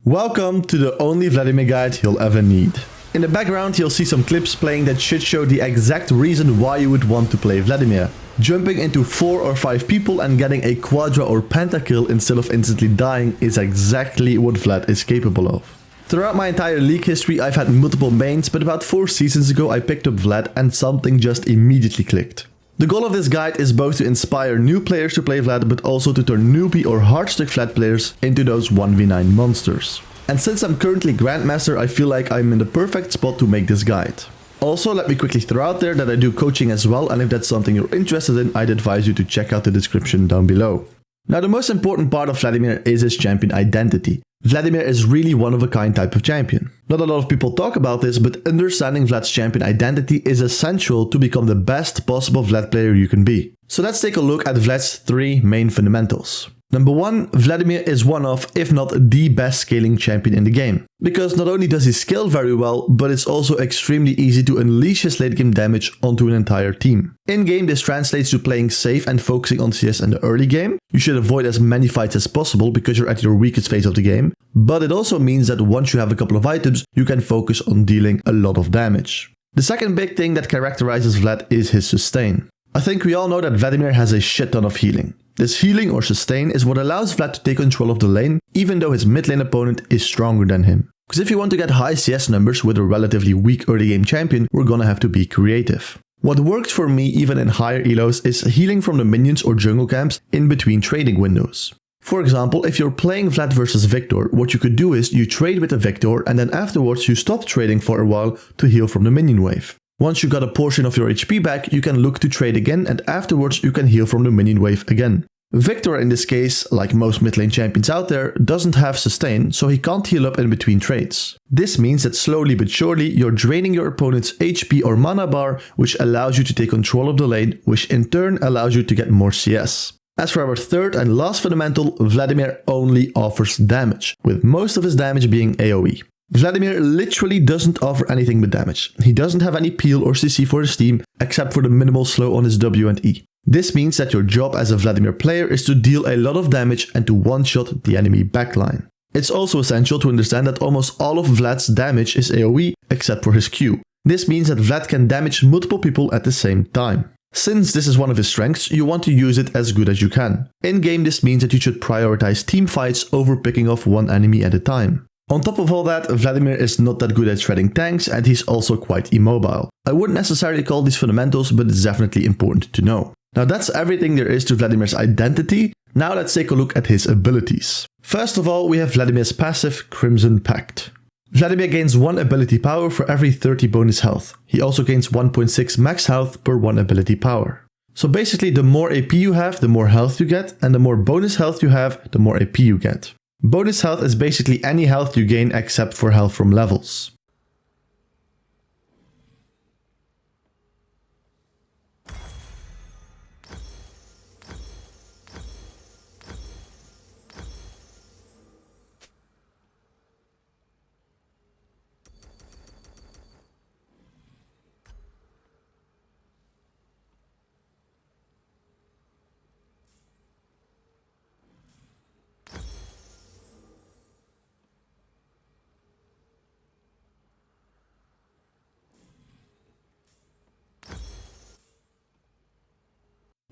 Welcome to the only Vladimir guide you'll ever need. In the background you'll see some clips playing that should show the exact reason why you would want to play Vladimir. Jumping into 4 or 5 people and getting a quadra or pentakill instead of instantly dying is exactly what Vlad is capable of. Throughout my entire league history I've had multiple mains, but about 4 seasons ago I picked up Vlad and something just immediately clicked. The goal of this guide is both to inspire new players to play Vlad, but also to turn newbie or hardstuck Vlad players into those 1v9 monsters. And since I'm currently Grandmaster, I feel like I'm in the perfect spot to make this guide. Also, let me quickly throw out there that I do coaching as well, and if that's something you're interested in, I'd advise you to check out the description down below. Now, the most important part of Vladimir is his champion identity. Vladimir is really one of a kind type of champion. Not a lot of people talk about this, but understanding Vlad's champion identity is essential to become the best possible Vlad player you can be. So let's take a look at Vlad's 3 main fundamentals. Number 1, Vladimir is one of, if not the best scaling champion in the game. Because not only does he scale very well, but it's also extremely easy to unleash his late game damage onto an entire team. In game this translates to playing safe and focusing on CS in the early game. You should avoid as many fights as possible because you're at your weakest phase of the game. But it also means that once you have a couple of items, you can focus on dealing a lot of damage. The second big thing that characterizes Vlad is his sustain. I think we all know that Vladimir has a shit ton of healing. This healing or sustain is what allows Vlad to take control of the lane, even though his mid lane opponent is stronger than him. Because if you want to get high CS numbers with a relatively weak early game champion, we're gonna have to be creative. What works for me even in higher elos is healing from the minions or jungle camps in between trading windows. For example, if you're playing Vlad versus Victor, what you could do is you trade with a Victor and then afterwards you stop trading for a while to heal from the minion wave. Once you got a portion of your HP back, you can look to trade again and afterwards you can heal from the minion wave again. Victor in this case, like most mid lane champions out there, doesn't have sustain, so he can't heal up in between trades. This means that slowly but surely you're draining your opponent's HP or mana bar, which allows you to take control of the lane, which in turn allows you to get more CS. As for our third and last fundamental, Vladimir only offers damage, with most of his damage being AoE. Vladimir literally doesn't offer anything but damage. He doesn't have any peel or CC for his team, except for the minimal slow on his W and E. This means that your job as a Vladimir player is to deal a lot of damage and to one-shot the enemy backline. It's also essential to understand that almost all of Vlad's damage is AoE, except for his Q. This means that Vlad can damage multiple people at the same time. Since this is one of his strengths, you want to use it as good as you can. In game this means that you should prioritize team fights over picking off one enemy at a time. On top of all that, Vladimir is not that good at shredding tanks and he's also quite immobile. I wouldn't necessarily call these fundamentals, but it's definitely important to know. Now that's everything there is to Vladimir's identity. Now let's take a look at his abilities. First of all, we have Vladimir's passive Crimson Pact. Vladimir gains 1 ability power for every 30 bonus health. He also gains 1.6 max health per 1 ability power. So basically the more AP you have, the more health you get, and the more bonus health you have, the more AP you get. Bonus health is basically any health you gain except for health from levels.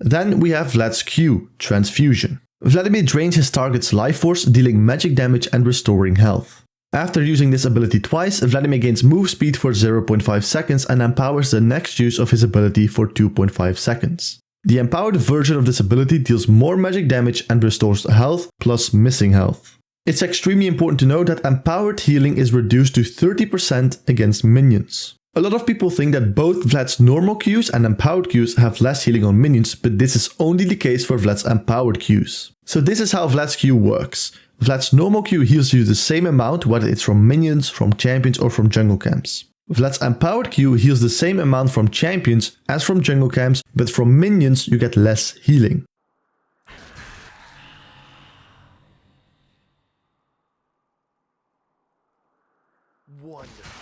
Then we have Vlad's Q, Transfusion. Vladimir drains his target's life force, dealing magic damage and restoring health. After using this ability twice, Vladimir gains move speed for 0.5 seconds and empowers the next use of his ability for 2.5 seconds. The empowered version of this ability deals more magic damage and restores health plus missing health. It's extremely important to know that empowered healing is reduced to 30% against minions. A lot of people think that both Vlad's normal Qs and empowered Qs have less healing on minions, but this is only the case for Vlad's empowered Qs. So this is how Vlad's Q works. Vlad's normal Q heals you the same amount whether it's from minions, from champions or from jungle camps. Vlad's empowered Q heals the same amount from champions as from jungle camps, but from minions you get less healing. Wonderful.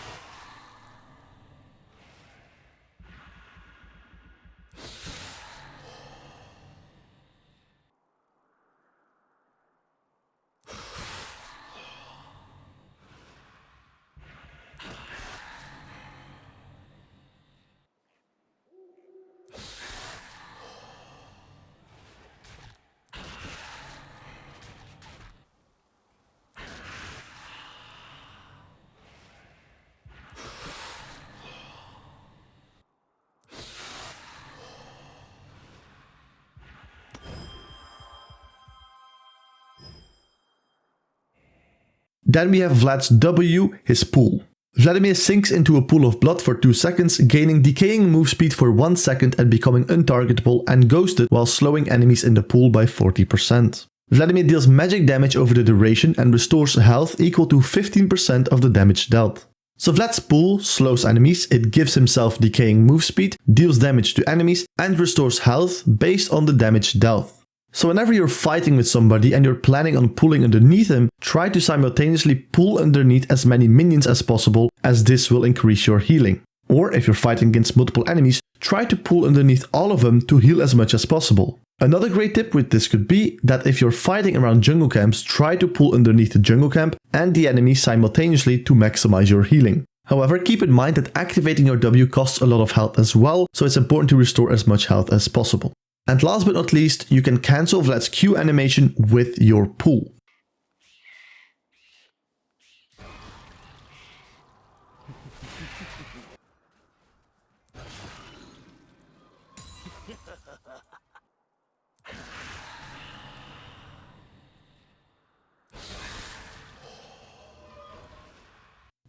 Then we have Vlad's W, his pool. Vladimir sinks into a pool of blood for 2 seconds, gaining decaying move speed for 1 second and becoming untargetable and ghosted while slowing enemies in the pool by 40%. Vladimir deals magic damage over the duration and restores health equal to 15% of the damage dealt. So Vlad's pool slows enemies, it gives himself decaying move speed, deals damage to enemies and restores health based on the damage dealt. So whenever you're fighting with somebody and you're planning on pulling underneath him, try to simultaneously pull underneath as many minions as possible, as this will increase your healing. Or if you're fighting against multiple enemies, try to pull underneath all of them to heal as much as possible. Another great tip with this could be that if you're fighting around jungle camps, try to pull underneath the jungle camp and the enemy simultaneously to maximize your healing. However, keep in mind that activating your W costs a lot of health as well, so it's important to restore as much health as possible. And last but not least, you can cancel Vlad's Q animation with your pool.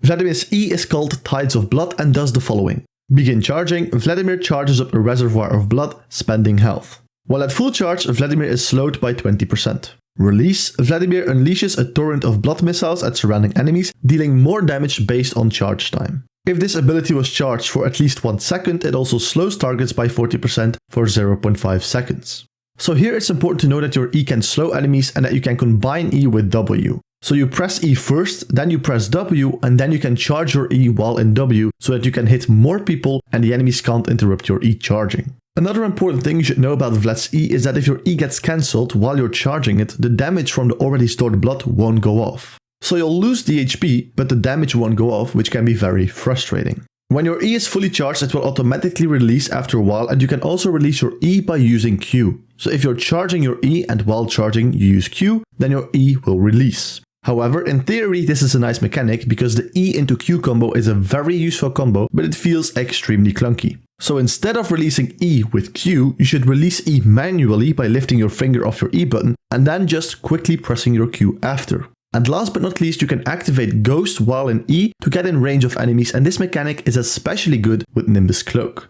Vladimir's E is called Tides of Blood and does the following. Begin charging, Vladimir charges up a reservoir of blood, spending health. While at full charge, Vladimir is slowed by 20%. Release, Vladimir unleashes a torrent of blood missiles at surrounding enemies, dealing more damage based on charge time. If this ability was charged for at least 1 second, it also slows targets by 40% for 0.5 seconds. So here it's important to know that your E can slow enemies and that you can combine E with W. So you press E first, then you press W, and then you can charge your E while in W so that you can hit more people and the enemies can't interrupt your E charging. Another important thing you should know about Vlad's E is that if your E gets cancelled while you're charging it, the damage from the already stored blood won't go off. So you'll lose the HP, but the damage won't go off, which can be very frustrating. When your E is fully charged, it will automatically release after a while, and you can also release your E by using Q. So if you're charging your E and while charging you use Q, then your E will release. However, in theory this is a nice mechanic because the E into Q combo is a very useful combo, but it feels extremely clunky. So instead of releasing E with Q, you should release E manually by lifting your finger off your E button and then just quickly pressing your Q after. And last but not least, you can activate Ghost while in E to get in range of enemies, and this mechanic is especially good with Nimbus Cloak.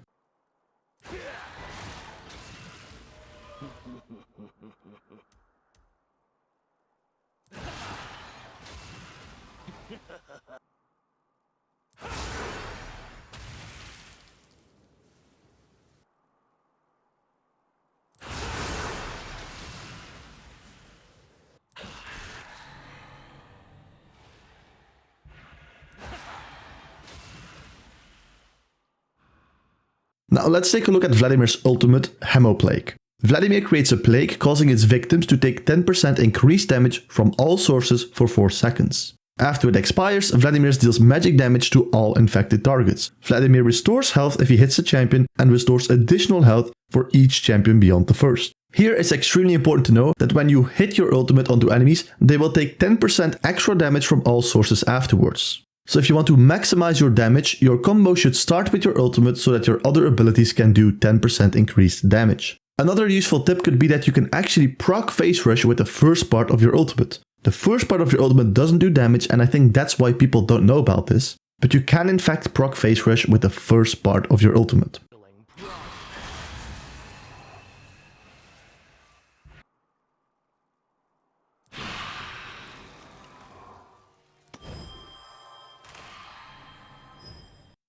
Now let's take a look at Vladimir's ultimate, Hemoplague. Vladimir creates a plague causing its victims to take 10% increased damage from all sources for 4 seconds. After it expires, Vladimir deals magic damage to all infected targets. Vladimir restores health if he hits a champion and restores additional health for each champion beyond the first. Here it's extremely important to know that when you hit your ultimate onto enemies, they will take 10% extra damage from all sources afterwards. So if you want to maximize your damage, your combo should start with your ultimate so that your other abilities can do 10% increased damage. Another useful tip could be that you can actually proc Phase Rush with the first part of your ultimate. The first part of your ultimate doesn't do damage, and I think that's why people don't know about this. But you can in fact proc Phase Rush with the first part of your ultimate.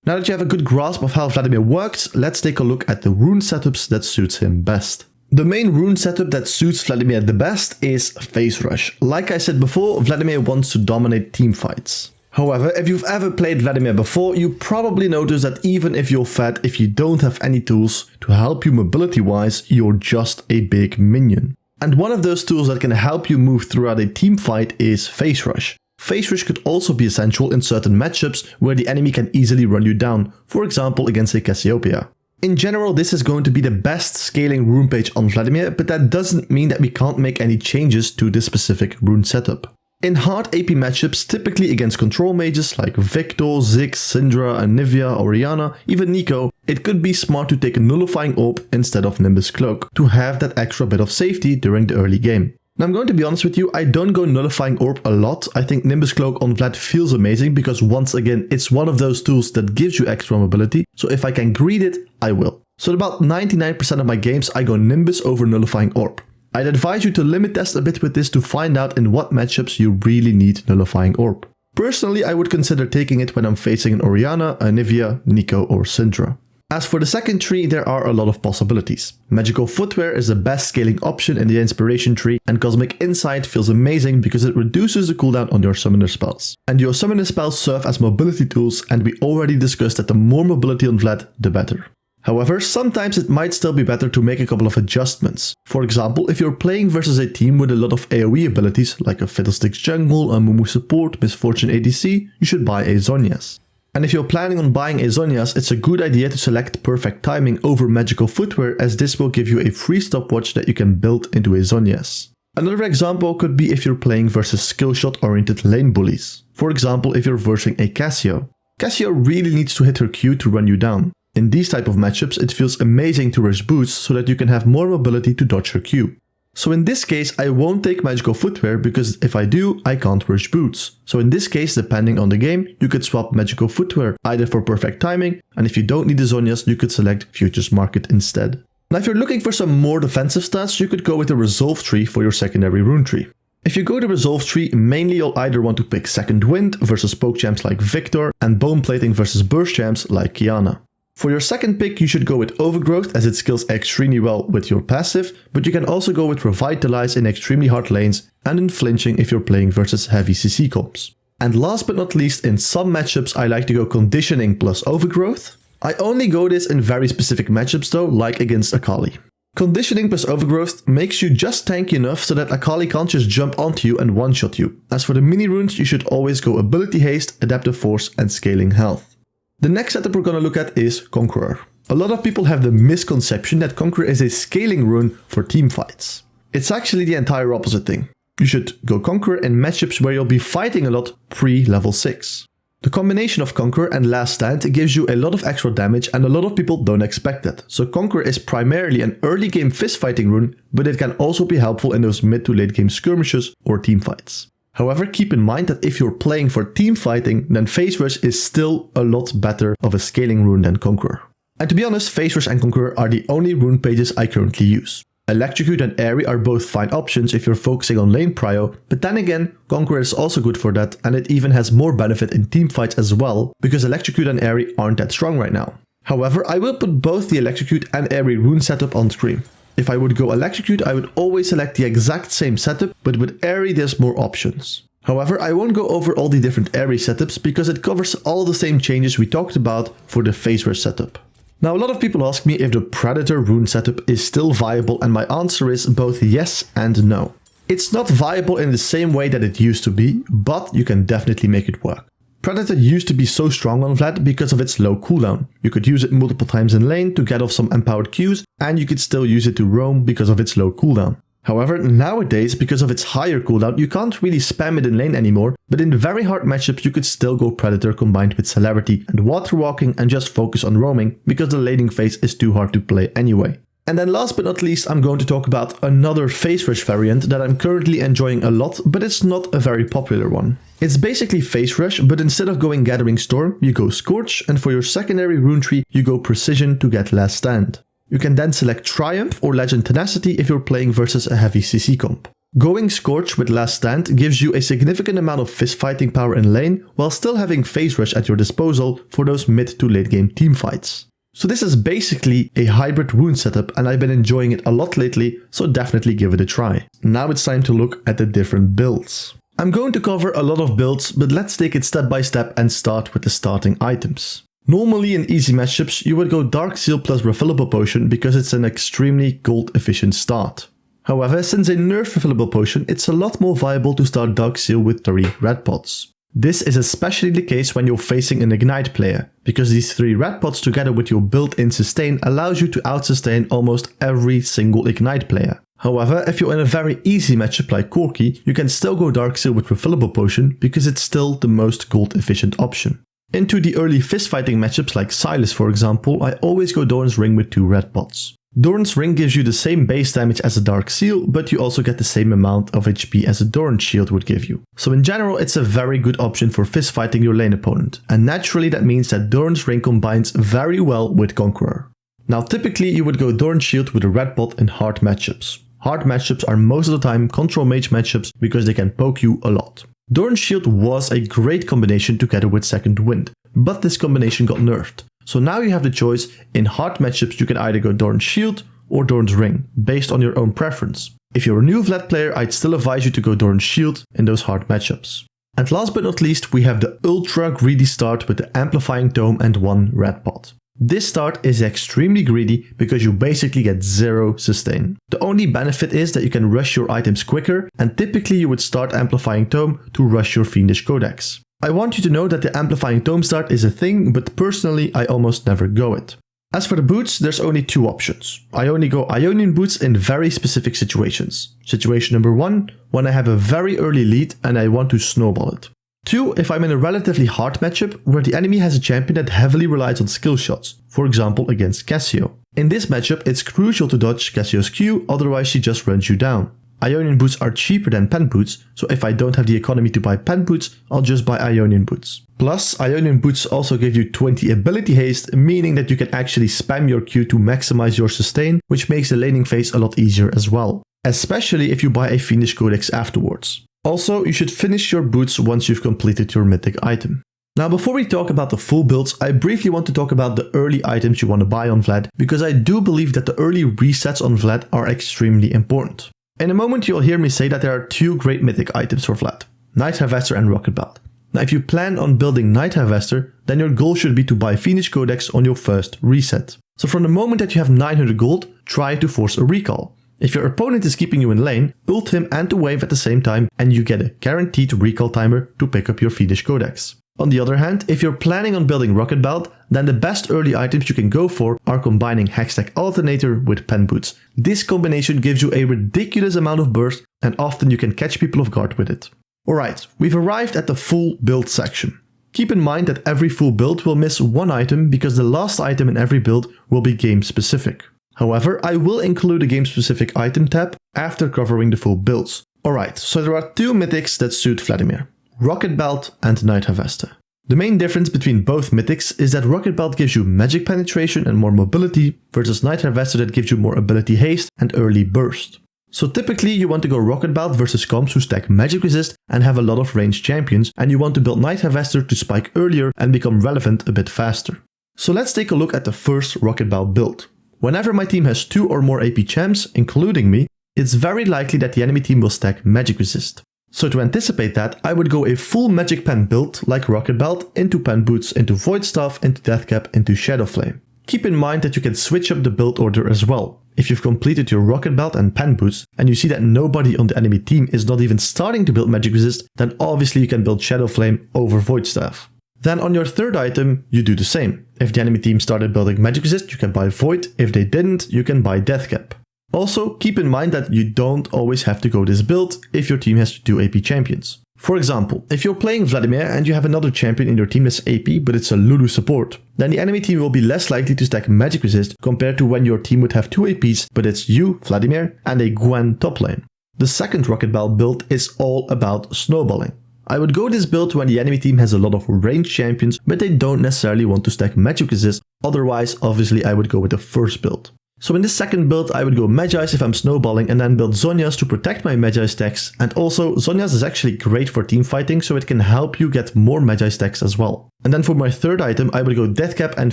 Now that you have a good grasp of how Vladimir works, let's take a look at the rune setups that suits him best. The main rune setup that suits Vladimir the best is Phase Rush. Like I said before, Vladimir wants to dominate team fights. However, if you've ever played Vladimir before, you probably notice that even if you're fat, if you don't have any tools to help you mobility wise, you're just a big minion. And one of those tools that can help you move throughout a team fight is Phase Rush. Phase Rush could also be essential in certain matchups where the enemy can easily run you down, for example against a Cassiopeia. In general, this is going to be the best scaling rune page on Vladimir, but that doesn't mean that we can't make any changes to this specific rune setup. In hard AP matchups, typically against control mages like Victor, Ziggs, Syndra, Anivia, Orianna, even Nico, it could be smart to take a nullifying orb instead of Nimbus Cloak to have that extra bit of safety during the early game. Now I'm going to be honest with you, I don't go nullifying orb a lot. I think Nimbus Cloak on Vlad feels amazing because once again, it's one of those tools that gives you extra mobility. So if I can greed it, I will. So in about 99% of my games, I go Nimbus over nullifying orb. I'd advise you to limit test a bit with this to find out in what matchups you really need nullifying orb. Personally, I would consider taking it when I'm facing an Orianna, a Nivea, Nico or Syndra. As for the second tree, there are a lot of possibilities. Magical Footwear is the best scaling option in the Inspiration tree, and Cosmic Insight feels amazing because it reduces the cooldown on your summoner spells. And your summoner spells serve as mobility tools, and we already discussed that the more mobility on Vlad, the better. However, sometimes it might still be better to make a couple of adjustments. For example, if you're playing versus a team with a lot of AoE abilities, like a Fiddlesticks Jungle, a Mumu Support, Misfortune ADC, you should buy a Zhonya's. And if you're planning on buying a Zhonya's, it's a good idea to select Perfect Timing over Magical Footwear, as this will give you a free stopwatch that you can build into a Zhonya's. Another example could be if you're playing versus skillshot oriented lane bullies. For example, if you're versing a Cassio. Cassio really needs to hit her Q to run you down. In these type of matchups, it feels amazing to rush boots so that you can have more mobility to dodge her Q. So in this case, I won't take Magical Footwear because if I do, I can't rush boots. So in this case, depending on the game, you could swap Magical Footwear either for Perfect Timing, and if you don't need the Zhonya's, you could select Futures Market instead. Now if you're looking for some more defensive stats, you could go with the Resolve tree for your secondary rune tree. If you go to Resolve tree, mainly you'll either want to pick Second Wind versus poke champs like Victor, and Bone Plating versus burst champs like Qiyana. For your second pick, you should go with Overgrowth as it scales extremely well with your passive, but you can also go with Revitalize in extremely hard lanes and in flinching if you're playing versus heavy CC comps. And last but not least, in some matchups I like to go Conditioning plus Overgrowth. I only go this in very specific matchups though, like against Akali. Conditioning plus Overgrowth makes you just tanky enough so that Akali can't just jump onto you and one-shot you. As for the mini runes, you should always go Ability Haste, Adaptive Force and Scaling Health. The next setup we're gonna look at is Conqueror. A lot of people have the misconception that Conqueror is a scaling rune for team fights. It's actually the entire opposite thing. You should go Conqueror in matchups where you'll be fighting a lot pre-level 6. The combination of Conqueror and Last Stand gives you a lot of extra damage and a lot of people don't expect that. So Conqueror is primarily an early game fistfighting rune, but it can also be helpful in those mid to late game skirmishes or team fights. However, keep in mind that if you're playing for team fighting, then Phase Rush is still a lot better of a scaling rune than Conqueror. And to be honest, Phase Rush and Conqueror are the only rune pages I currently use. Electrocute and Airy are both fine options if you're focusing on lane prio, but then again, Conqueror is also good for that, and it even has more benefit in team fights as well, because Electrocute and Airy aren't that strong right now. However, I will put both the Electrocute and Airy rune setup on screen. If I would go Electrocute, I would always select the exact same setup, but with Airy there's more options. However, I won't go over all the different Airy setups because it covers all the same changes we talked about for the Phase Rush setup. Now a lot of people ask me if the Predator rune setup is still viable, and my answer is both yes and no. It's not viable in the same way that it used to be, but you can definitely make it work. Predator used to be so strong on Vlad because of its low cooldown. You could use it multiple times in lane to get off some empowered Qs, and you could still use it to roam because of its low cooldown. However, nowadays, because of its higher cooldown, you can't really spam it in lane anymore, but in very hard matchups you could still go Predator combined with Celerity and Water Walking and just focus on roaming, because the laning phase is too hard to play anyway. And then last but not least, I'm going to talk about another Phase Rush variant that I'm currently enjoying a lot, but it's not a very popular one. It's basically Phase Rush, but instead of going Gathering Storm, you go Scorch, and for your secondary rune tree, you go Precision to get Last Stand. You can then select Triumph or Legend Tenacity if you're playing versus a heavy CC comp. Going Scorch with Last Stand gives you a significant amount of fistfighting power in lane, while still having Phase Rush at your disposal for those mid to late game team fights. So this is basically a hybrid rune setup, and I've been enjoying it a lot lately, so definitely give it a try. Now it's time to look at the different builds. I'm going to cover a lot of builds, but let's take it step by step and start with the starting items. Normally in easy matchups you would go Dark Seal plus Refillable Potion because it's an extremely gold efficient start. However, since a nerf Refillable Potion, it's a lot more viable to start Dark Seal with 3 red pots. This is especially the case when you're facing an Ignite player, because these 3 red pots together with your built-in sustain allows you to out-sustain almost every single Ignite player. However, if you're in a very easy matchup like Corki, you can still go Dark Seal with Refillable Potion because it's still the most gold efficient option. Into the early fistfighting matchups like Silas for example, I always go Doran's Ring with 2 red pots. Doran's Ring gives you the same base damage as a Dark Seal, but you also get the same amount of HP as a Doran's Shield would give you. So in general, it's a very good option for fistfighting your lane opponent, and naturally that means that Doran's Ring combines very well with Conqueror. Now typically you would go Doran's Shield with a red bot in hard matchups. Hard matchups are most of the time control mage matchups because they can poke you a lot. Doran's Shield was a great combination together with Second Wind, but this combination got nerfed. So now you have the choice. In hard matchups you can either go Doran's Shield or Doran's Ring, based on your own preference. If you're a new Vlad player, I'd still advise you to go Doran's Shield in those hard matchups. And last but not least, we have the ultra greedy start with the Amplifying Tome and 1 red pot. This start is extremely greedy because you basically get 0 sustain. The only benefit is that you can rush your items quicker, and typically you would start Amplifying Tome to rush your Fiendish Codex. I want you to know that the Amplifying Tome start is a thing, but personally I almost never go it. As for the boots, there's only 2 options. I only go Ionian boots in very specific situations. Situation number 1, when I have a very early lead and I want to snowball it. 2, if I'm in a relatively hard matchup where the enemy has a champion that heavily relies on skill shots, for example against Cassio. In this matchup it's crucial to dodge Cassio's Q, otherwise she just runs you down. Ionian boots are cheaper than pen boots, so if I don't have the economy to buy pen boots, I'll just buy Ionian boots. Plus, Ionian boots also give you 20 ability haste, meaning that you can actually spam your Q to maximize your sustain, which makes the laning phase a lot easier as well. Especially if you buy a Fiendish Codex afterwards. Also, you should finish your boots once you've completed your mythic item. Now before we talk about the full builds, I briefly want to talk about the early items you want to buy on Vlad, because I do believe that the early resets on Vlad are extremely important. In a moment you'll hear me say that there are 2 great mythic items for Vlad, Night Harvester and Rocket Belt. Now if you plan on building Night Harvester, then your goal should be to buy Fiendish Codex on your first reset. So from the moment that you have 900 gold, try to force a recall. If your opponent is keeping you in lane, ult him and the wave at the same time and you get a guaranteed recall timer to pick up your Fiendish Codex. On the other hand, if you're planning on building Rocket Belt, then the best early items you can go for are combining Hextech Alternator with Pen Boots. This combination gives you a ridiculous amount of burst and often you can catch people off guard with it. Alright, we've arrived at the full build section. Keep in mind that every full build will miss 1 item because the last item in every build will be game specific. However, I will include a game-specific item tab after covering the full builds. Alright, so there are 2 mythics that suit Vladimir, Rocket Belt and Night Harvester. The main difference between both mythics is that Rocket Belt gives you magic penetration and more mobility, versus Night Harvester that gives you more ability haste and early burst. So typically you want to go Rocket Belt versus comps who stack magic resist and have a lot of ranged champions, and you want to build Night Harvester to spike earlier and become relevant a bit faster. So let's take a look at the first Rocket Belt build. Whenever my team has 2 or more AP champs, including me, it's very likely that the enemy team will stack magic resist. So to anticipate that, I would go a full magic pen build like Rocket Belt into pen boots, into void staff, into deathcap, into shadow flame. Keep in mind that you can switch up the build order as well. If you've completed your Rocket Belt and pen boots and you see that nobody on the enemy team is not even starting to build magic resist, then obviously you can build shadow flame over void staff. Then on your third item, you do the same. If the enemy team started building magic resist, you can buy void. If they didn't, you can buy deathcap. Also, keep in mind that you don't always have to go this build if your team has 2 AP champions. For example, if you're playing Vladimir and you have another champion in your team that's AP but it's a Lulu support, then the enemy team will be less likely to stack magic resist compared to when your team would have 2 APs but it's you, Vladimir, and a Gwen top lane. The second Rocket Belt build is all about snowballing. I would go this build when the enemy team has a lot of ranged champions but they don't necessarily want to stack magic resist, otherwise obviously I would go with the first build. So in this second build I would go Magi's if I'm snowballing and then build Zhonya's to protect my Magi stacks, and also Zhonya's is actually great for team fighting so it can help you get more Magi stacks as well. And then for my third item I would go Deathcap and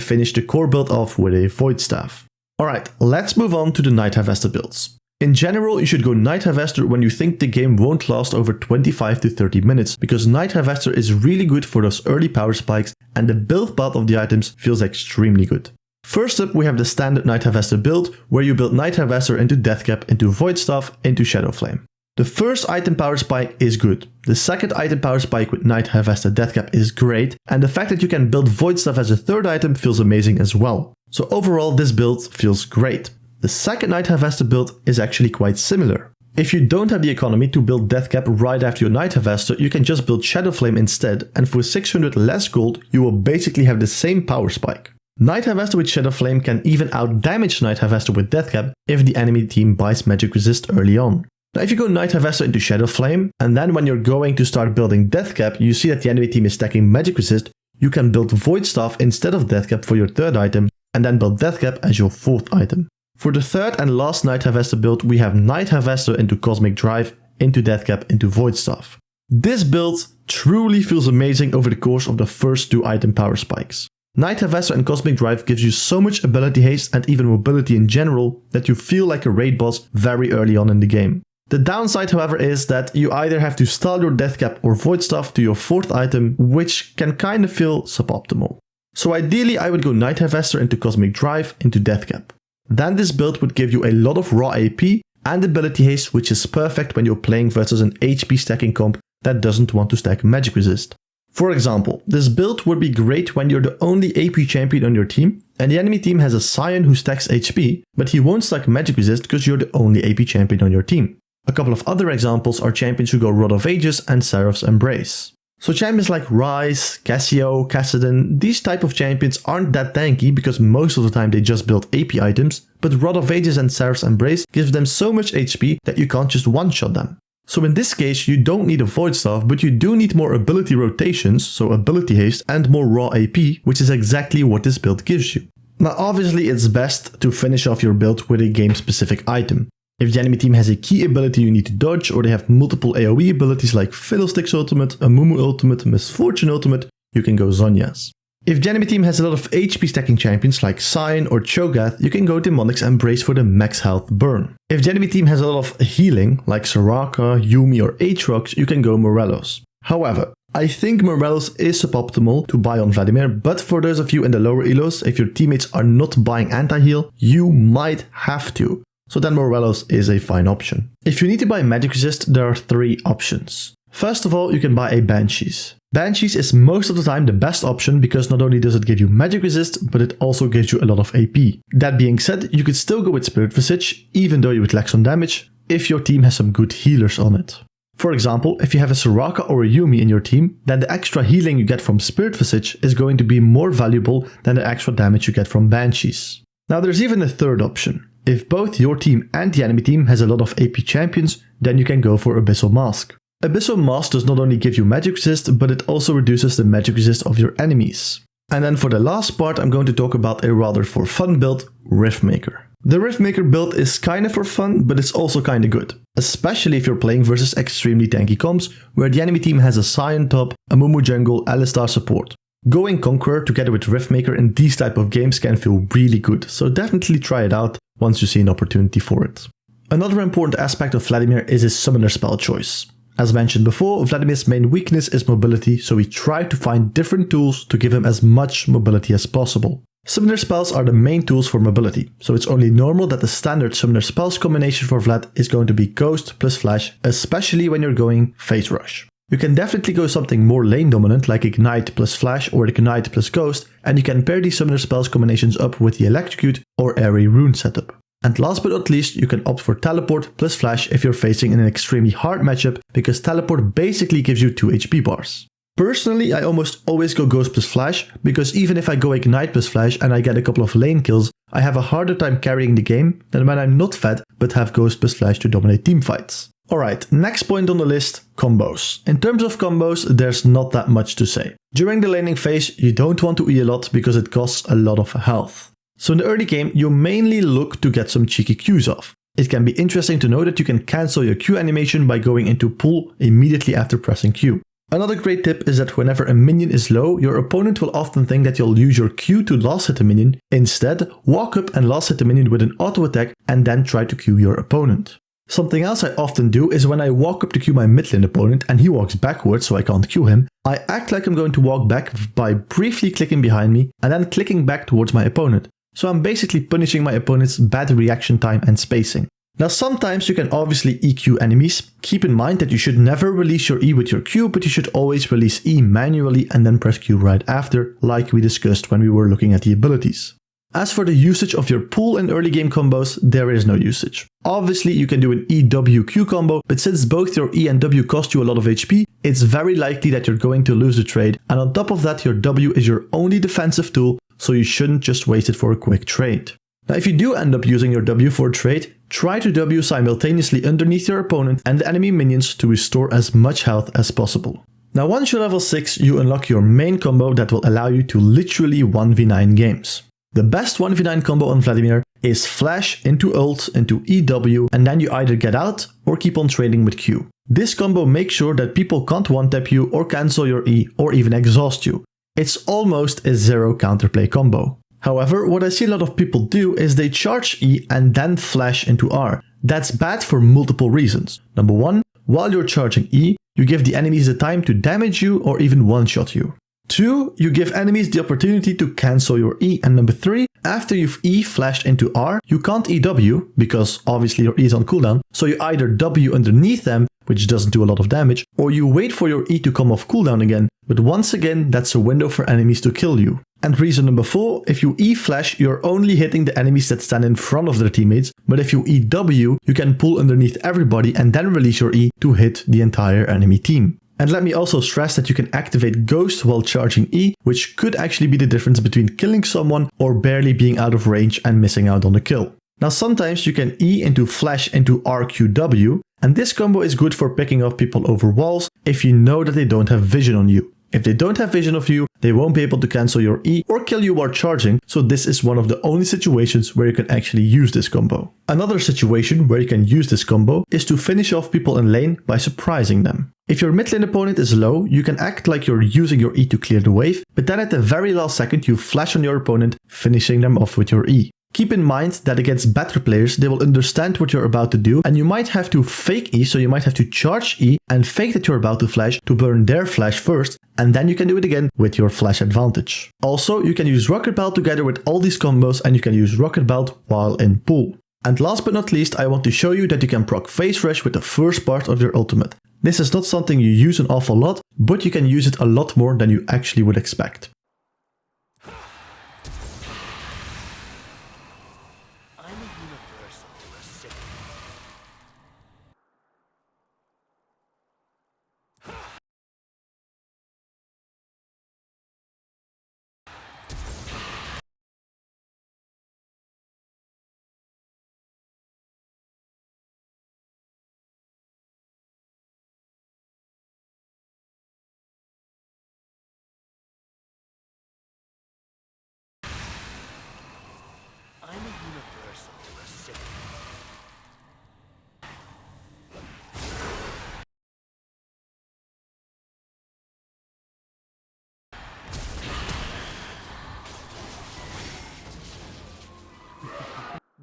finish the core build off with a Void Staff. Alright, let's move on to the Night Harvester builds. In general, you should go Night Harvester when you think the game won't last over 25 to 30 minutes, because Night Harvester is really good for those early power spikes and the build path of the items feels extremely good. First up, we have the standard Night Harvester build, where you build Night Harvester into Deathcap, into Void Staff, into Shadow Flame. The first item power spike is good. The second item power spike with Night Harvester Deathcap is great, and the fact that you can build Void Staff as a third item feels amazing as well. So overall, this build feels great. The second Night Harvester build is actually quite similar. If you don't have the economy to build Deathcap right after your Night Harvester, you can just build Shadow Flame instead, and for 600 less gold, you will basically have the same power spike. Night Harvester with Shadow Flame can even out-damage Night Harvester with Death Cap if the enemy team buys Magic Resist early on. Now if you go Night Harvester into Shadow Flame, and then when you're going to start building Death Cap, you see that the enemy team is stacking Magic Resist, you can build Void Staff instead of Death Cap for your third item, and then build Death Cap as your fourth item. For the third and last Night Harvester build, we have Night Harvester into Cosmic Drive, into Death Cap, into Void Staff. This build truly feels amazing over the course of the first 2 item power spikes. Night Harvester and Cosmic Drive gives you so much ability haste and even mobility in general that you feel like a raid boss very early on in the game. The downside, however, is that you either have to stall your Death Cap or Void Staff to your fourth item, which can kind of feel suboptimal. So ideally I would go Night Harvester into Cosmic Drive into Death Cap. Then this build would give you a lot of raw AP and ability haste, which is perfect when you're playing versus an HP stacking comp that doesn't want to stack Magic Resist. For example, this build would be great when you're the only AP champion on your team and the enemy team has a Scion who stacks HP, but he won't stack Magic Resist because you're the only AP champion on your team. A couple of other examples are champions who go Rod of Ages and Seraph's Embrace. So champions like Ryze, Cassio, Kassadin, these type of champions aren't that tanky because most of the time they just build AP items, but Rod of Ages and Seraph's Embrace gives them so much HP that you can't just one-shot them. So in this case you don't need a Void Staff, but you do need more ability rotations, so ability haste, and more raw AP, which is exactly what this build gives you. Now obviously it's best to finish off your build with a game specific item. If the enemy team has a key ability you need to dodge, or they have multiple AoE abilities like Fiddlesticks Ultimate, Amumu Ultimate, Misfortune Ultimate, you can go Zhonya's. If the enemy team has a lot of HP stacking champions like Scion or Cho'Gath, you can go Demonic's Embrace for the max health burn. If the enemy team has a lot of healing like Soraka, Yuumi or Aatrox, you can go Morelos. However, I think Morelos is suboptimal to buy on Vladimir, but for those of you in the lower elos, if your teammates are not buying anti-heal, you might have to. So then Morelos is a fine option. If you need to buy Magic Resist, there are 3 options. First of all, you can buy a Banshees. Banshees is most of the time the best option because not only does it give you Magic Resist, but it also gives you a lot of AP. That being said, you could still go with Spirit Visage, even though you would lack some damage, if your team has some good healers on it. For example, if you have a Soraka or a Yuumi in your team, then the extra healing you get from Spirit Visage is going to be more valuable than the extra damage you get from Banshees. Now there's even a third option. If both your team and the enemy team has a lot of AP champions, then you can go for Abyssal Mask. Abyssal Mask does not only give you Magic Resist, but it also reduces the Magic Resist of your enemies. And then for the last part, I'm going to talk about a rather for fun build, Riftmaker. The Riftmaker build is kinda for fun, but it's also kinda good. Especially if you're playing versus extremely tanky comps, where the enemy team has a Scion top, a Mumu jungle, Alistar support. Going Conqueror together with Riftmaker in these type of games can feel really good, so definitely try it out once you see an opportunity for it. Another important aspect of Vladimir is his summoner spell choice. As mentioned before, Vladimir's main weakness is mobility, so we try to find different tools to give him as much mobility as possible. Summoner spells are the main tools for mobility, so it's only normal that the standard summoner spells combination for Vlad is going to be Ghost plus Flash, especially when you're going Phase Rush. You can definitely go something more lane dominant like Ignite plus Flash or Ignite plus Ghost, and you can pair these summoner spells combinations up with the Electrocute or Airy Rune setup. And last but not least, you can opt for Teleport plus Flash if you're facing in an extremely hard matchup, because Teleport basically gives you 2 HP bars. Personally, I almost always go Ghost plus Flash, because even if I go Ignite plus Flash and I get a couple of lane kills, I have a harder time carrying the game than when I'm not fed but have Ghost plus Flash to dominate teamfights. Alright, next point on the list, combos. In terms of combos, there's not that much to say. During the laning phase, you don't want to E a lot because it costs a lot of health. So in the early game, you mainly look to get some cheeky Qs off. It can be interesting to know that you can cancel your Q animation by going into pull immediately after pressing Q. Another great tip is that whenever a minion is low, your opponent will often think that you'll use your Q to last hit the minion. Instead, walk up and last hit the minion with an auto attack and then try to Q your opponent. Something else I often do is when I walk up to Q my mid lane opponent and he walks backwards so I can't Q him, I act like I'm going to walk back by briefly clicking behind me and then clicking back towards my opponent. So I'm basically punishing my opponent's bad reaction time and spacing. Now sometimes you can obviously EQ enemies. Keep in mind that you should never release your E with your Q, but you should always release E manually and then press Q right after, like we discussed when we were looking at the abilities. As for the usage of your pull in early game combos, there is no usage. Obviously you can do an EWQ combo, but since both your E and W cost you a lot of HP, it's very likely that you're going to lose the trade, and on top of that your W is your only defensive tool, so you shouldn't just waste it for a quick trade. Now if you do end up using your W for a trade, try to W simultaneously underneath your opponent and the enemy minions to restore as much health as possible. Now once you're level 6, you unlock your main combo that will allow you to literally 1v9 games. The best 1v9 combo on Vladimir is flash into ult into EW, and then you either get out or keep on trading with Q. This combo makes sure that people can't one-tap you or cancel your E or even exhaust you. It's almost a zero counterplay combo. However, what I see a lot of people do is they charge E and then flash into R. That's bad for multiple reasons. Number 1, while you're charging E, you give the enemies the time to damage you or even one-shot you. 2, you give enemies the opportunity to cancel your E. And number 3, after you've E flashed into R, you can't EW because obviously your E is on cooldown, so you either W underneath them, which doesn't do a lot of damage, or you wait for your E to come off cooldown again, but once again that's a window for enemies to kill you. And reason number 4, if you E flash, you're only hitting the enemies that stand in front of their teammates, but if you EW, you can pull underneath everybody and then release your E to hit the entire enemy team. And let me also stress that you can activate Ghost while charging E, which could actually be the difference between killing someone or barely being out of range and missing out on the kill. Now sometimes you can E into flash into RQW, and this combo is good for picking off people over walls if you know that they don't have vision on you. If they don't have vision of you, they won't be able to cancel your E or kill you while charging, so this is one of the only situations where you can actually use this combo. Another situation where you can use this combo is to finish off people in lane by surprising them. If your mid lane opponent is low, you can act like you're using your E to clear the wave, but then at the very last second you flash on your opponent, finishing them off with your E. Keep in mind that against better players, they will understand what you're about to do, and you might have to fake E, so you might have to charge E and fake that you're about to flash to burn their flash first, and then you can do it again with your flash advantage. Also, you can use Rocket Belt together with all these combos, and you can use Rocket Belt while in pool. And last but not least, I want to show you that you can proc Phase Rush with the first part of your ultimate. This is not something you use an awful lot, but you can use it a lot more than you actually would expect.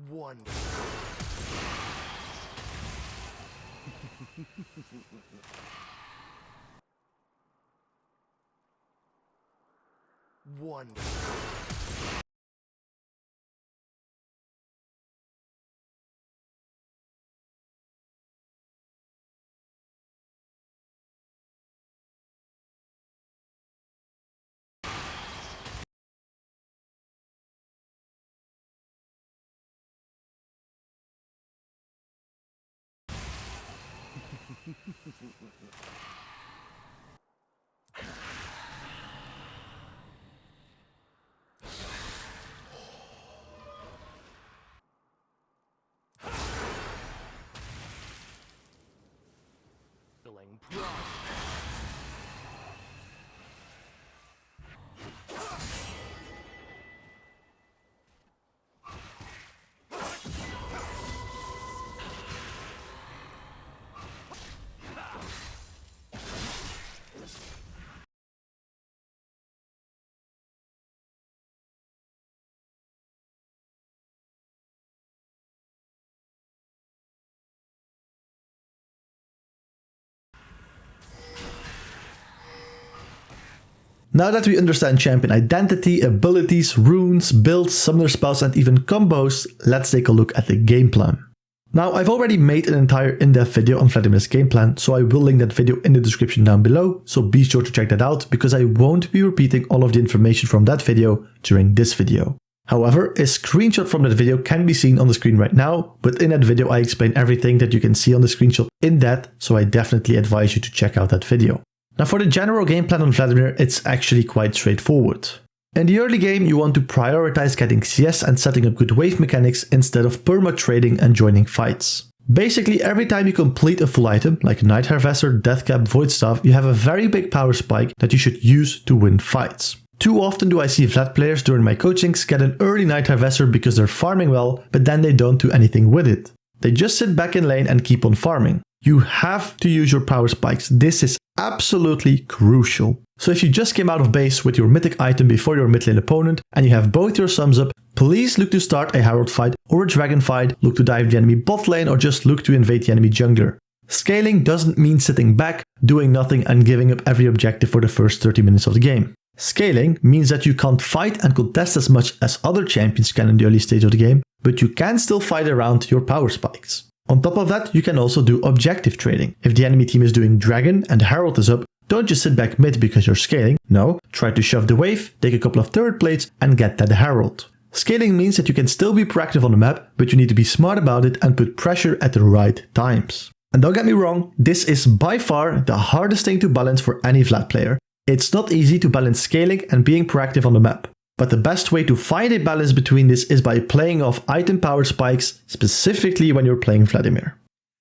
Wonderful. Wonderful. Feeling proud. Now that we understand champion identity, abilities, runes, builds, summoner spells and even combos, let's take a look at the game plan. Now I've already made an entire in-depth video on Vladimir's game plan, so I will link that video in the description down below, so be sure to check that out because I won't be repeating all of the information from that video during this video. However, a screenshot from that video can be seen on the screen right now, but in that video I explain everything that you can see on the screenshot in depth, so I definitely advise you to check out that video. Now for the general game plan on Vladimir, it's actually quite straightforward. In the early game, you want to prioritize getting CS and setting up good wave mechanics instead of perma-trading and joining fights. Basically, every time you complete a full item, like Night Harvester, Deathcap, Void Staff, you have a very big power spike that you should use to win fights. Too often do I see Vlad players during my coachings get an early Night Harvester because they're farming well, but then they don't do anything with it. They just sit back in lane and keep on farming. You have to use your power spikes. This is absolutely crucial. So if you just came out of base with your mythic item before your mid lane opponent and you have both your sums up, please look to start a Herald fight or a Dragon fight, look to dive the enemy bot lane or just look to invade the enemy jungler. Scaling doesn't mean sitting back, doing nothing and giving up every objective for the first 30 minutes of the game. Scaling means that you can't fight and contest as much as other champions can in the early stage of the game, but you can still fight around your power spikes. On top of that, you can also do objective trading. If the enemy team is doing Dragon and Herald is up, don't just sit back mid because you're scaling. No, try to shove the wave, take a couple of turret plates and get that Herald. Scaling means that you can still be proactive on the map, but you need to be smart about it and put pressure at the right times. And don't get me wrong, this is by far the hardest thing to balance for any Vlad player. It's not easy to balance scaling and being proactive on the map. But the best way to find a balance between this is by playing off item power spikes, specifically when you're playing Vladimir.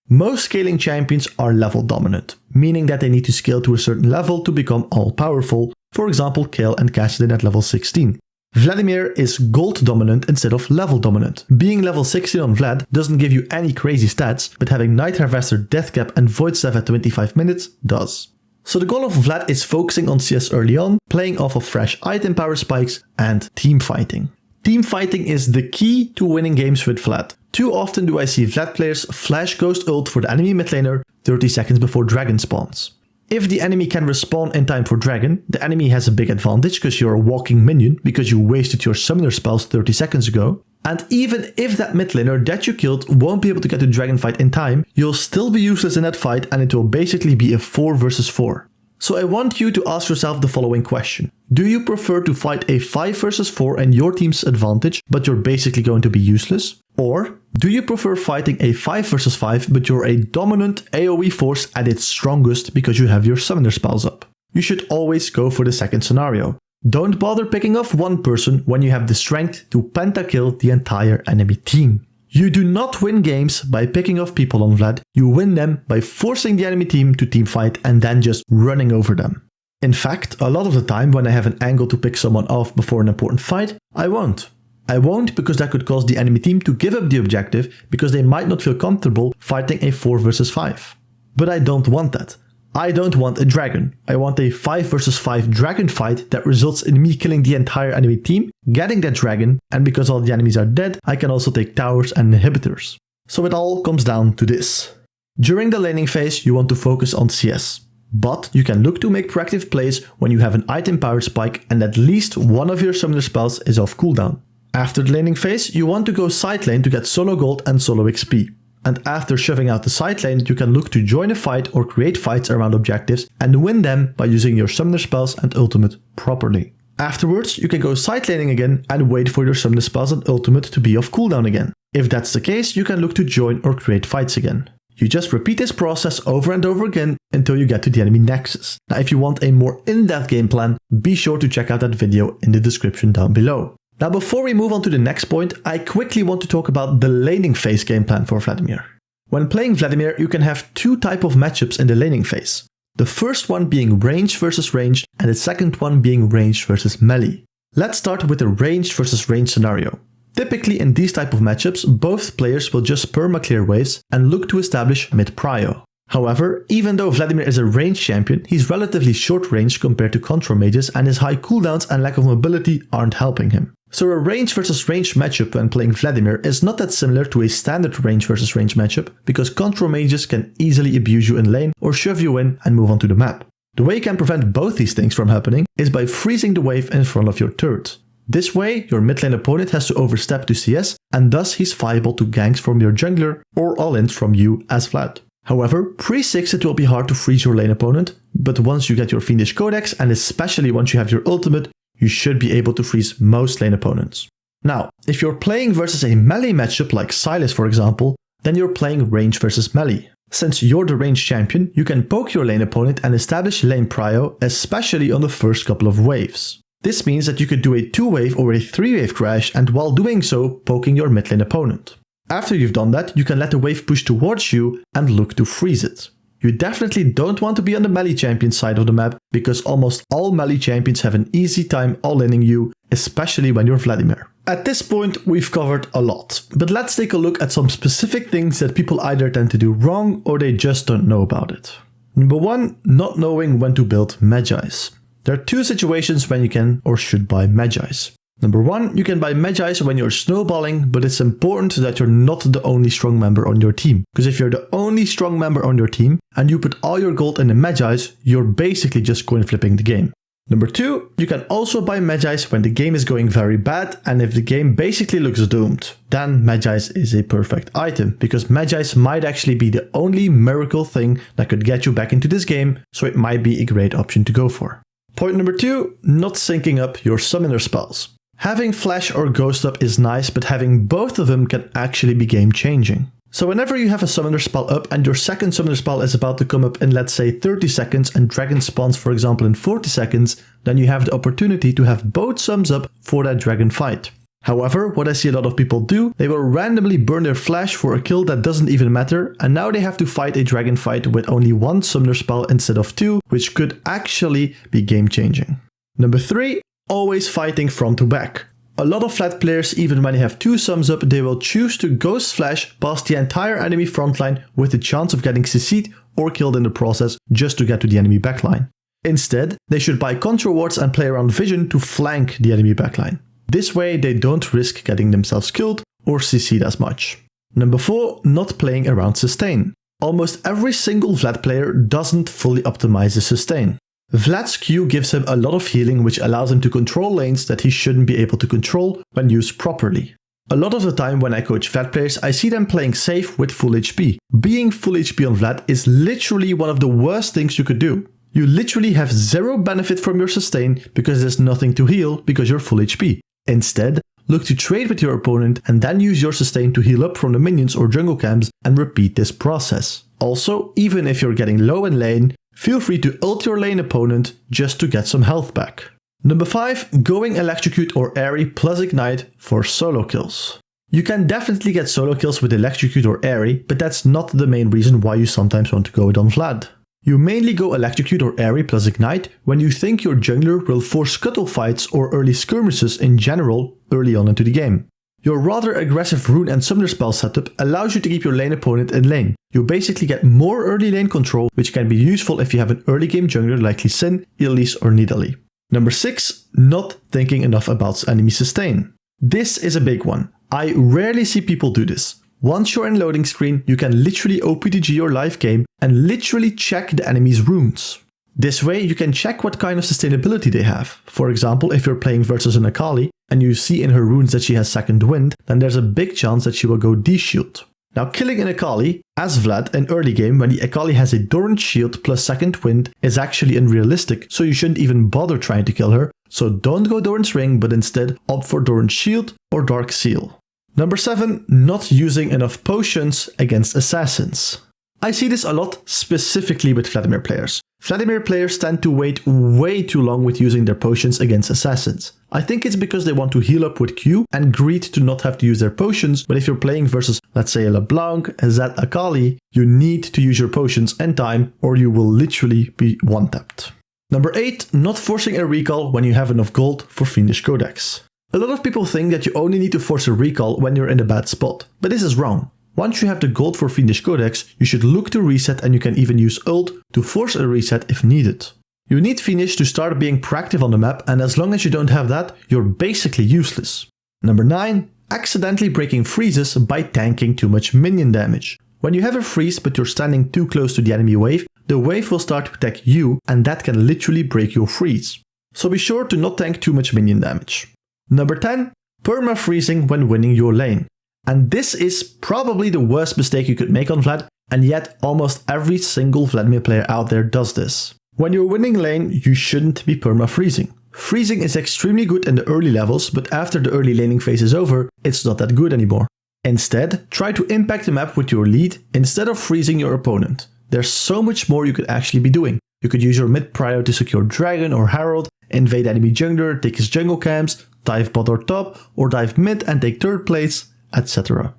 Most scaling champions are level dominant, meaning that they need to scale to a certain level to become all-powerful, for example Kayle and Kassadin at level 16. Vladimir is gold dominant instead of level dominant. Being level 16 on Vlad doesn't give you any crazy stats, but having Night Harvester, Deathcap and Void Staff at 25 minutes does. So the goal of Vlad is focusing on CS early on, playing off of fresh item power spikes and team fighting. Team fighting is the key to winning games with Vlad. Too often do I see Vlad players flash ghost ult for the enemy mid laner 30 seconds before Dragon spawns. If the enemy can respawn in time for Dragon, the enemy has a big advantage because you're a walking minion because you wasted your summoner spells 30 seconds ago. And even if that mid laner that you killed won't be able to get to Dragon fight in time, you'll still be useless in that fight and it will basically be a 4 versus 4. So I want you to ask yourself the following question. Do you prefer to fight a 5 versus 4 and your team's advantage, but you're basically going to be useless? Or do you prefer fighting a 5 versus 5, but you're a dominant AoE force at its strongest because you have your summoner spells up? You should always go for the second scenario. Don't bother picking off one person when you have the strength to pentakill the entire enemy team. You do not win games by picking off people on Vlad, you win them by forcing the enemy team to teamfight and then just running over them. In fact, a lot of the time when I have an angle to pick someone off before an important fight, I won't. I won't because that could cause the enemy team to give up the objective because they might not feel comfortable fighting a 4 versus 5. But I don't want that. I don't want a dragon. I want a 5 versus 5 dragon fight that results in me killing the entire enemy team, getting that dragon, and because all the enemies are dead, I can also take towers and inhibitors. So it all comes down to this. During the laning phase, you want to focus on CS. But you can look to make proactive plays when you have an item power spike and at least one of your summoner spells is off cooldown. After the laning phase, you want to go side lane to get solo gold and solo XP. And after shoving out the side lane, you can look to join a fight or create fights around objectives and win them by using your summoner spells and ultimate properly. Afterwards, you can go side laning again and wait for your summoner spells and ultimate to be off cooldown again. If that's the case, you can look to join or create fights again. You just repeat this process over and over again until you get to the enemy nexus. Now, if you want a more in-depth game plan, be sure to check out that video in the description down below. Now, before we move on to the next point, I quickly want to talk about the laning phase game plan for Vladimir. When playing Vladimir, you can have two types of matchups in the laning phase. The first one being range versus range, and the second one being range versus melee. Let's start with the range versus range scenario. Typically in these type of matchups, both players will just perma-clear waves and look to establish mid-prio. However, even though Vladimir is a range champion, he's relatively short range compared to control mages and his high cooldowns and lack of mobility aren't helping him. So a range versus range matchup when playing Vladimir is not that similar to a standard range versus range matchup because control mages can easily abuse you in lane or shove you in and move on to the map. The way you can prevent both these things from happening is by freezing the wave in front of your turret. This way, your mid lane opponent has to overstep to CS and thus he's viable to ganks from your jungler or all-ins from you as Vlad. However, pre-6 it will be hard to freeze your lane opponent, but once you get your Fiendish Codex and especially once you have your ultimate, you should be able to freeze most lane opponents. Now, if you're playing versus a melee matchup like Sylas for example, then you're playing range versus melee. Since you're the range champion, you can poke your lane opponent and establish lane prio, especially on the first couple of waves. This means that you could do a 2-wave or a 3-wave crash, and while doing so, poking your mid lane opponent. After you've done that, you can let the wave push towards you and look to freeze it. You definitely don't want to be on the melee champion side of the map, because almost all melee champions have an easy time all-inning you, especially when you're Vladimir. At this point, we've covered a lot, but let's take a look at some specific things that people either tend to do wrong or they just don't know about it. Number 1, not knowing when to build Magis. There are 2 situations when you can or should buy Magis. Number 1, you can buy Magis when you're snowballing, but it's important that you're not the only strong member on your team. Because if you're the only strong member on your team and you put all your gold in the Magis, you're basically just coin flipping the game. Number 2, you can also buy Magis when the game is going very bad and if the game basically looks doomed. Then Magis is a perfect item, because Magis might actually be the only miracle thing that could get you back into this game, so it might be a great option to go for. Point number 2, not syncing up your summoner spells. Having Flash or Ghost up is nice, but having both of them can actually be game changing. So whenever you have a summoner spell up and your second summoner spell is about to come up in, let's say, 30 seconds and dragon spawns, for example, in 40 seconds, then you have the opportunity to have both sums up for that dragon fight. However, what I see a lot of people do, they will randomly burn their Flash for a kill that doesn't even matter, and now they have to fight a dragon fight with only 1 summoner spell instead of 2, which could actually be game changing. Number 3, always fighting front to back. A lot of Vlad players, even when they have 2 sums up, they will choose to Ghost Flash past the entire enemy frontline with the chance of getting CC'd or killed in the process just to get to the enemy backline. Instead, they should buy control wards and play around vision to flank the enemy backline. This way they don't risk getting themselves killed or CC'd as much. Number 4, not playing around sustain. Almost every single Vlad player doesn't fully optimize the sustain. Vlad's Q gives him a lot of healing, which allows him to control lanes that he shouldn't be able to control when used properly. A lot of the time when I coach Vlad players, I see them playing safe with full HP. Being full HP on Vlad is literally one of the worst things you could do. You literally have 0 benefit from your sustain because there's nothing to heal because you're full HP. Instead, look to trade with your opponent and then use your sustain to heal up from the minions or jungle camps and repeat this process. Also, even if you're getting low in lane, feel free to ult your lane opponent just to get some health back. Number 5, going Electrocute or Airy plus Ignite for solo kills. You can definitely get solo kills with Electrocute or Airy, but that's not the main reason why you sometimes want to go it on Vlad. You mainly go Electrocute or Airy plus Ignite when you think your jungler will force scuttle fights or early skirmishes in general early on into the game. Your rather aggressive rune and summoner spell setup allows you to keep your lane opponent in lane. You basically get more early lane control, which can be useful if you have an early game jungler like Lee Sin, Elise or Nidalee. Number 6, not thinking enough about enemy sustain. This is a big one. I rarely see people do this. Once you're in loading screen, you can literally OPTG your live game and literally check the enemy's runes. This way you can check what kind of sustainability they have. For example, if you're playing versus an Akali and you see in her runes that she has second wind, then there's a big chance that she will go D-shield. Now killing an Akali, as Vlad in early game when the Akali has a Doran's shield plus second wind is actually unrealistic, so you shouldn't even bother trying to kill her, so don't go Doran's ring but instead opt for Doran's shield or Dark Seal. Number 7, not using enough potions against assassins. I see this a lot specifically with Vladimir players. Vladimir players tend to wait way too long with using their potions against assassins. I think it's because they want to heal up with Q and greed to not have to use their potions, but if you're playing versus, let's say, a LeBlanc, a Zed Akali, you need to use your potions in time or you will literally be one-tapped. Number 8, not forcing a recall when you have enough gold for Fiendish Codex. A lot of people think that you only need to force a recall when you're in a bad spot, but this is wrong. Once you have the gold for Fiendish Codex, you should look to reset and you can even use ult to force a reset if needed. You need Fiendish to start being proactive on the map, and as long as you don't have that, you're basically useless. Number 9, accidentally breaking freezes by tanking too much minion damage. When you have a freeze but you're standing too close to the enemy wave, the wave will start to attack you and that can literally break your freeze. So be sure to not tank too much minion damage. Number 10, perma-freezing when winning your lane. And this is probably the worst mistake you could make on Vlad, and yet almost every single Vladimir player out there does this. When you're winning lane, you shouldn't be perma-freezing. Freezing is extremely good in the early levels, but after the early laning phase is over, it's not that good anymore. Instead, try to impact the map with your lead instead of freezing your opponent. There's so much more you could actually be doing. You could use your mid prio to secure Dragon or Herald, invade enemy jungler, take his jungle camps, dive bot or top, or dive mid and take third place, etc.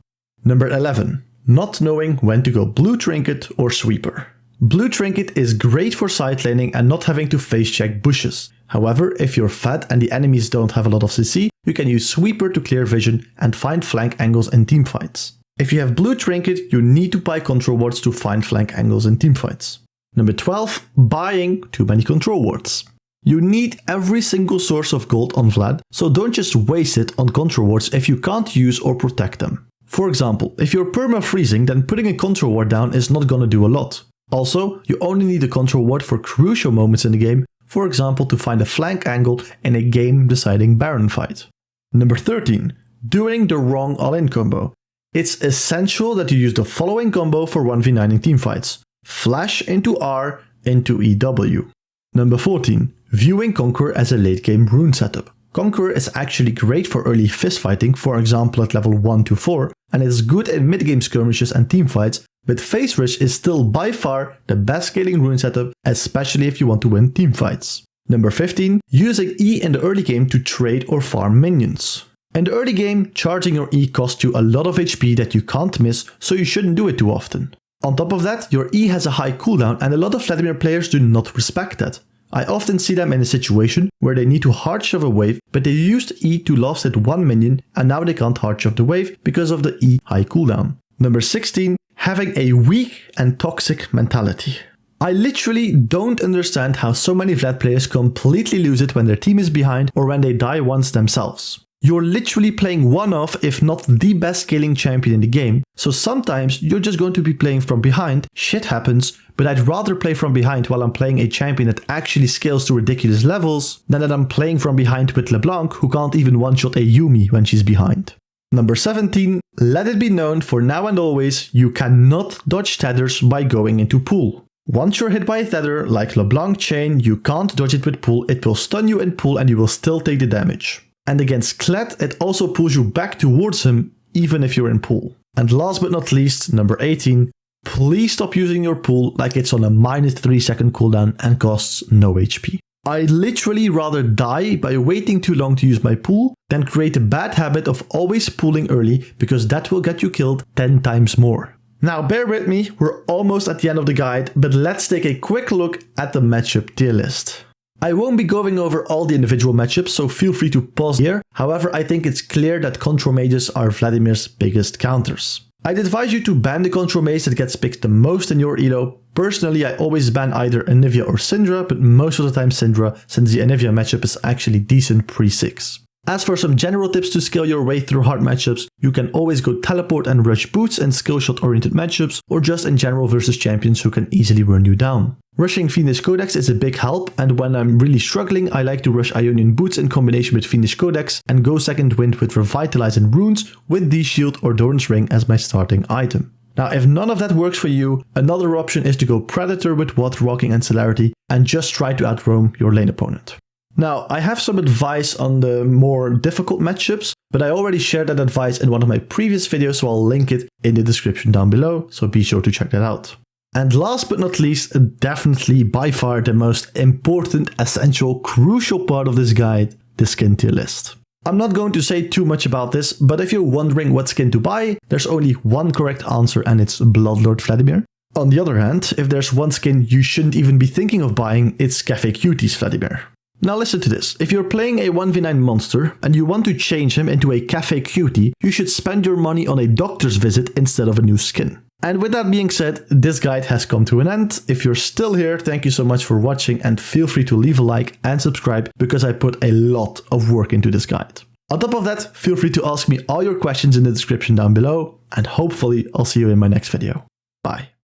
Number 11. Not knowing when to go blue trinket or sweeper. Blue trinket is great for side laning and not having to face check bushes. However, if you're fat and the enemies don't have a lot of CC, you can use sweeper to clear vision and find flank angles in teamfights. If you have blue trinket, you need to buy control wards to find flank angles in teamfights. Number 12. Buying too many control wards. You need every single source of gold on Vlad, so don't just waste it on control wards if you can't use or protect them. For example, if you're perma-freezing, then putting a control ward down is not gonna do a lot. Also, you only need a control ward for crucial moments in the game, for example to find a flank angle in a game-deciding Baron fight. Number 13. Doing the wrong all-in combo. It's essential that you use the following combo for 1v9 in teamfights. Flash into R into EW. Number 14. Viewing Conqueror as a late game rune setup. Conqueror is actually great for early fist fighting, for example at level 1 to 4, and it's good in mid-game skirmishes and teamfights, but Phase Rush is still by far the best scaling rune setup, especially if you want to win teamfights. Number 15. Using E in the early game to trade or farm minions. In the early game, charging your E costs you a lot of HP that you can't miss, so you shouldn't do it too often. On top of that, your E has a high cooldown and a lot of Vladimir players do not respect that. I often see them in a situation where they need to hard shove a wave, but they used E to last hit one minion and now they can't hard shove the wave because of the E high cooldown. Number 16. Having a weak and toxic mentality. I literally don't understand how so many Vlad players completely lose it when their team is behind or when they die once themselves. You're literally playing one of, if not the best scaling champion in the game, so sometimes you're just going to be playing from behind, shit happens, but I'd rather play from behind while I'm playing a champion that actually scales to ridiculous levels than that I'm playing from behind with LeBlanc who can't even one-shot a Yuumi when she's behind. Number 17. Let it be known for now and always, you cannot dodge tethers by going into pool. Once you're hit by a tether, like LeBlanc chain, you can't dodge it with pool, it will stun you in pool and you will still take the damage. And against Kled, it also pulls you back towards him, even if you're in pool. And last but not least, number 18, please stop using your pool like it's on a -3 second cooldown and costs no HP. I'd literally rather die by waiting too long to use my pool than create a bad habit of always pooling early, because that will get you killed 10 times more. Now bear with me, we're almost at the end of the guide, but let's take a quick look at the matchup tier list. I won't be going over all the individual matchups, so feel free to pause here. However, I think it's clear that control mages are Vladimir's biggest counters. I'd advise you to ban the control mage that gets picked the most in your elo. Personally, I always ban either Anivia or Syndra, but most of the time Syndra, since the Anivia matchup is actually decent pre-6. As for some general tips to scale your way through hard matchups, you can always go teleport and rush boots in skill shot oriented matchups, or just in general versus champions who can easily run you down. Rushing Fiendish Codex is a big help, and when I'm really struggling, I like to rush Ionian Boots in combination with Fiendish Codex and go second wind with Revitalize and Runes with D-Shield or Doran's Ring as my starting item. Now, if none of that works for you, another option is to go Predator with Watt, Rocking and Celerity and just try to outroam your lane opponent. Now, I have some advice on the more difficult matchups, but I already shared that advice in one of my previous videos, so I'll link it in the description down below, so be sure to check that out. And last but not least, definitely by far the most important, essential, crucial part of this guide, the skin tier list. I'm not going to say too much about this, but if you're wondering what skin to buy, there's only one correct answer and it's Bloodlord Vladimir. On the other hand, if there's one skin you shouldn't even be thinking of buying, it's Cafe Cuties Vladimir. Now listen to this, if you're playing a 1v9 monster and you want to change him into a Cafe Cutie, you should spend your money on a doctor's visit instead of a new skin. And with that being said, this guide has come to an end. If you're still here, thank you so much for watching and feel free to leave a like and subscribe because I put a lot of work into this guide. On top of that, feel free to ask me all your questions in the description down below and hopefully I'll see you in my next video. Bye.